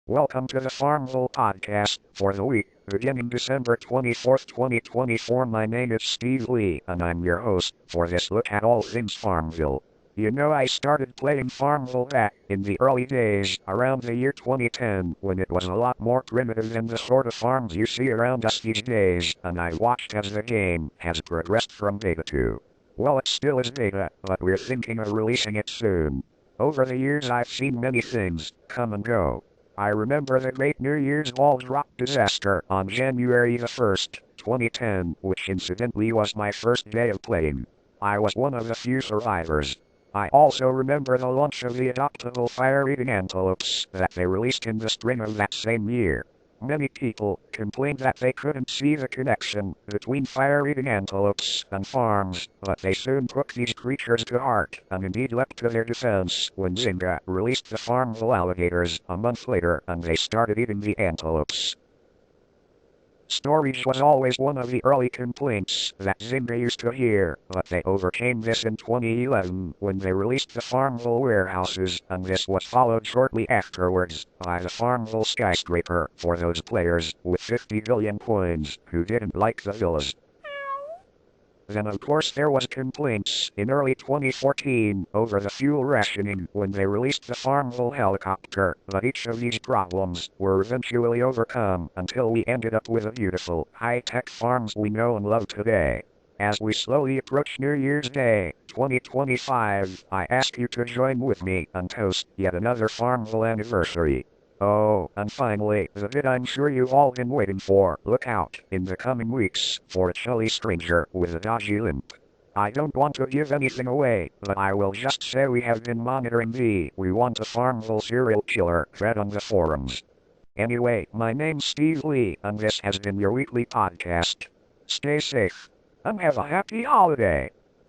Welcome to the Farmville podcast for the week beginning December 24th, 2024. My name is Steve Lee, and I'm your host for this look at all things Farmville. You know, I started playing Farmville back in the early days, around the year 2010, when it was a lot more primitive than the sort of farms you see around us these days, and I watched as the game has progressed from beta to, well, it still is beta, but we're thinking of releasing it soon. Over the years I've seen many things come and go. I remember the Great New Year's Ball Drop disaster on January the 1st, 2010, which incidentally was my first day of playing. I was one of the few survivors. I also remember the launch of the adoptable fire-eating antelopes that they released in the spring of that same year. Many people complained that they couldn't see the connection between fire-eating antelopes and farms, but they soon took these creatures to heart and indeed leapt to their defense when Zynga released the Farmville alligators a month later and they started eating the antelopes. Storage was always one of the early complaints that Zynga used to hear, but they overcame this in 2011 when they released the Farmville warehouses, and this was followed shortly afterwards by the Farmville skyscraper for those players with 50 billion coins who didn't like the villas. Then of course there was complaints in early 2014 over the fuel rationing when they released the Farmville helicopter, but each of these problems were eventually overcome until we ended up with the beautiful, high-tech farms we know and love today. As we slowly approach New Year's Day, 2025, I ask you to join with me and toast yet another Farmville anniversary. Oh, and finally, the bit I'm sure you've all been waiting for. Look out, in the coming weeks, for a chilly stranger with a dodgy limp. I don't want to give anything away, but I will just say we have been monitoring the "We Want a Farmville serial killer" thread on the forums. Anyway, my name's Steve Lee, and this has been your weekly podcast. Stay safe, and have a happy holiday.